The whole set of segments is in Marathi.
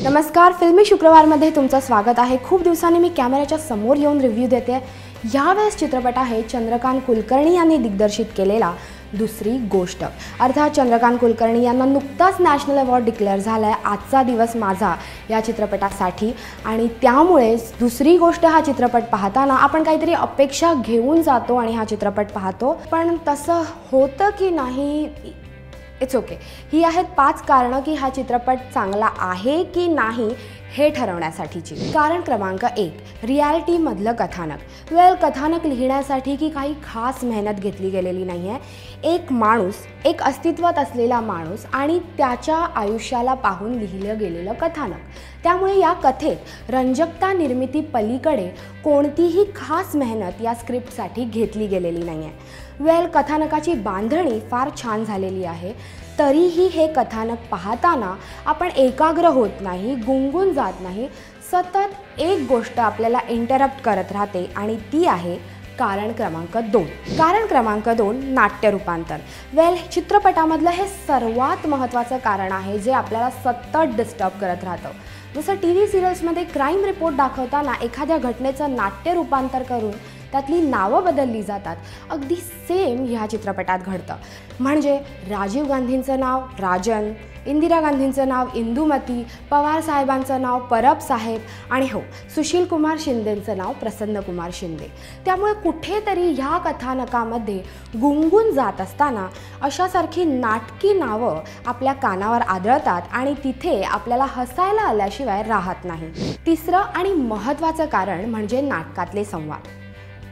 नमस्कार, फिल्मी शुक्रवारमध्ये तुमचं स्वागत आहे। खूप दिवसांनी मी कॅमेऱ्याच्या समोर येऊन रिव्ह्यू देते। यावेळेस चित्रपट आहे चंद्रकांत कुलकर्णी यांनी दिग्दर्शित केलेला दुसरी गोष्ट। अर्थात चंद्रकांत कुलकर्णी यांना नुकताच नॅशनल अवॉर्ड डिक्लेअर झालाय आजचा दिवस माझा या चित्रपटासाठी, आणि त्यामुळे दुसरी गोष्ट हा चित्रपट पाहताना आपण काहीतरी अपेक्षा घेऊन जातो आणि हा चित्रपट पाहतो, पण तसं होतं की नाही इट्स ओके। ही आहेत 5 कारणं की हा चित्रपट चांगला आहे की नाही हे ठरवण्यासाठीची। कारण क्रमांक 1, रियालिटीमधलं कथानक। कथानक लिहिण्यासाठी की काही खास मेहनत घेतली गेलेली नाही आहे। एक माणूस, एक अस्तित्वात असलेला माणूस आणि त्याच्या आयुष्याला पाहून लिहिलं गेलेलं कथानक। त्यामुळे या कथेत रंजकता निर्मिती पलीकडे कोणतीही खास मेहनत या स्क्रिप्टसाठी घेतली गेलेली नाही आहे। कथानकाची बांधणी फार छान झालेली आहे, तरीही हे कथानक पाहताना आपण एकाग्र होत नाही, गुंगून जात नाही। सतत एक गोष्ट आपल्याला इंटरप्ट करत राहते आणि ती आहे कारण क्रमांक 2। कारण क्रमांक 2, नाट्य रूपांतर। चित्रपटामधलं हे सर्वात महत्त्वाचं कारण आहे जे आपल्याला सतत डिस्टर्ब करत राहतं। जसं टीव्ही सिरियल्समध्ये क्राईम रिपोर्ट दाखवताना एखाद्या घटनेचं नाट्य रूपांतर करून त्यातली नावं बदलली जातात, अगदी सेम ह्या चित्रपटात घडतं। म्हणजे राजीव गांधींचं नाव राजन, इंदिरा गांधींचं नाव इंदुमती, पवार साहेबांचं नाव परब साहेब आणि हो, सुशील कुमार शिंदेंचं नाव प्रसन्न कुमार शिंदे। त्यामुळे कुठेतरी ह्या कथानकामध्ये गुंगून जात असताना अशासारखी नाटकी नावं आपल्या कानावर आदळतात आणि तिथे आपल्याला हसायला आल्याशिवाय राहत नाही। तिसरं आणि महत्त्वाचं कारण म्हणजे नाटकातले संवाद।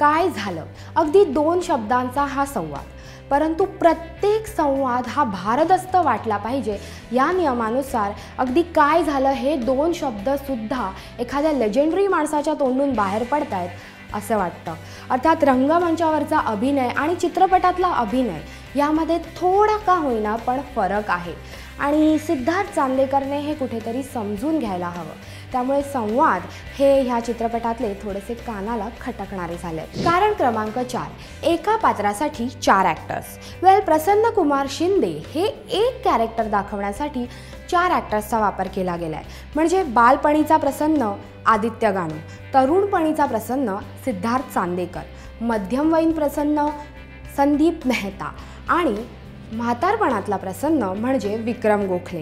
काय झालं, अगदी 2 शब्दांचा हा संवाद, परंतु प्रत्येक संवाद हा भारदस्त वाटला पाहिजे या नियमानुसार अगदी काय झालं हे 2 शब्दसुद्धा एखाद्या लेजेंडरी माणसाच्या तोंडून बाहेर पडतायत असं वाटतं। अर्थात रंगमंचावरचा अभिनय आणि चित्रपटातला अभिनय यामध्ये थोडा का होईना पण फरक आहे आणि सिद्धार्थ चांदेकरने हे कुठेतरी समजून घ्यायला हवं। त्यामुळे संवाद हे ह्या चित्रपटातले थोडेसे कानाला खटकणारे झाले। कारण क्रमांक 4, एका पात्रासाठी 4 ॲक्टर्स। प्रसन्न कुमार शिंदे हे एक कॅरेक्टर दाखवण्यासाठी 4 ॲक्टर्सचा वापर केला गेलाय। म्हणजे बालपणीचा प्रसन्न आदित्य गानू, तरुणपणीचा प्रसन्न सिद्धार्थ चांदेकर, मध्यमवयीन प्रसन्न संदीप मेहता आणि म्हातारपणातला प्रसन्न म्हणजे विक्रम गोखले।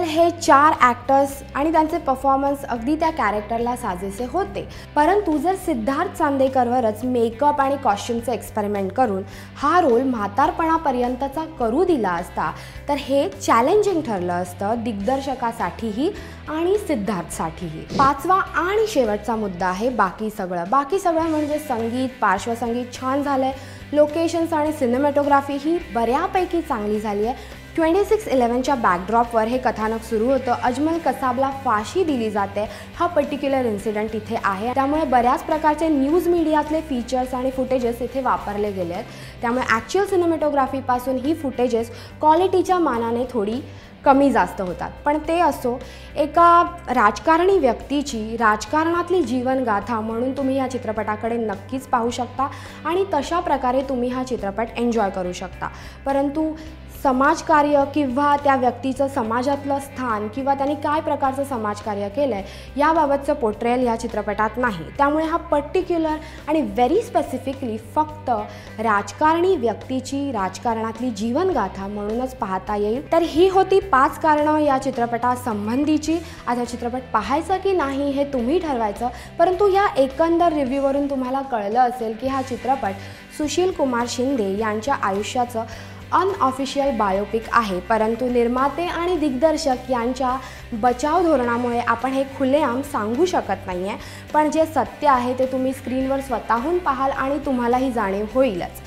हे 4 ॲक्टर्स आणि त्यांचे परफॉर्मन्स अगदी त्या कॅरेक्टरला साजेसे होते, परंतु जर सिद्धार्थ चांदेकरवरच मेकअप आणि कॉस्ट्युमचे एक्सपेरिमेंट करून हा रोल म्हातारपणापर्यंतचा करू दिला असता तर हे चॅलेंजिंग ठरलं असतं दिग्दर्शकासाठीही आणि सिद्धार्थसाठीही। 5वा आणि शेवटचा मुद्दा आहे बाकी सगळं म्हणजे संगीत, पार्श्वसंगीत छान झालंय, लोकेशन्स आणि सिनेमॅटोग्राफी ही बऱ्यापैकी चांगली झाली आहे। 26/11च्या बॅकड्रॉपवर हे कथानक सुरू होतं। अजमल कसाबला फाशी दिली जाते, हा पर्टिक्युलर इन्सिडेंट इथे आहे। त्यामुळे बऱ्याच प्रकारचे न्यूज मीडियातले फीचर्स आणि फुटेजेस इथे वापरले गेले आहेत। त्यामुळे ॲक्च्युअल सिनेमॅटोग्राफीपासून ही फुटेजेस क्वालिटीच्या मानाने थोडी कमी जास्त होतात, पण ते असो, एका राजकारणी व्यक्तीची राजकारणातली जीवनगाथा म्हणून तुम्ही या चित्रपटाकडे नक्कीच पाहू शकता आणि तशा प्रकारे तुम्ही हा चित्रपट एन्जॉय करू शकता। परंतु समाजकार्य किंवा त्या व्यक्तीचं समाजातलं स्थान किंवा त्यांनी काय प्रकारचं समाजकार्य केलं आहे याबाबतचं पोर्ट्रेयल या चित्रपटात नाही। त्यामुळे हा पर्टिक्युलर आणि व्हेरी स्पेसिफिकली फक्त राजकारणी व्यक्तीची राजकारणातली जीवनगाथा म्हणूनच पाहता येईल। तर ही होती 5 कारणं या चित्रपटासंबंधीची। आता चित्रपट पाहायचं की नाही हे तुम्ही ठरवायचं, परंतु या एकंदर रिव्ह्यूवरून तुम्हाला कळलं असेल की हा चित्रपट सुशील कुमार शिंदे यांच्या आयुष्याचं अनऑफिशियल बायोपिक आहे, परंतु निर्माते आणि दिग्दर्शक यांच्या बचाव धोरणामुळे आपण हे खुलेआम सांगू शकत नाही आहे। पण जे सत्य आहे ते तुम्ही स्क्रीनवर स्वतःहून पाहाल आणि तुम्हालाही जाणीव होईलच।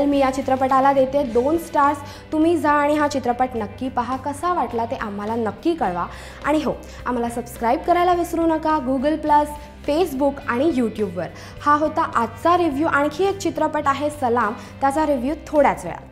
मी या चित्रपटाला देते 2 स्टार्स। तुम्ही जा आणि हा चित्रपट नक्की पहा, कसा वाटला ते आम्हाला नक्की कळवा आणि हो, आम्हाला सबस्क्राईब करायला विसरू नका Google+, फेसबुक आणि यूट्यूबवर। हा होता आजचा रिव्ह्यू। आणखी एक चित्रपट आहे सलाम, त्याचा रिव्ह्यू थोड्याच वेळात।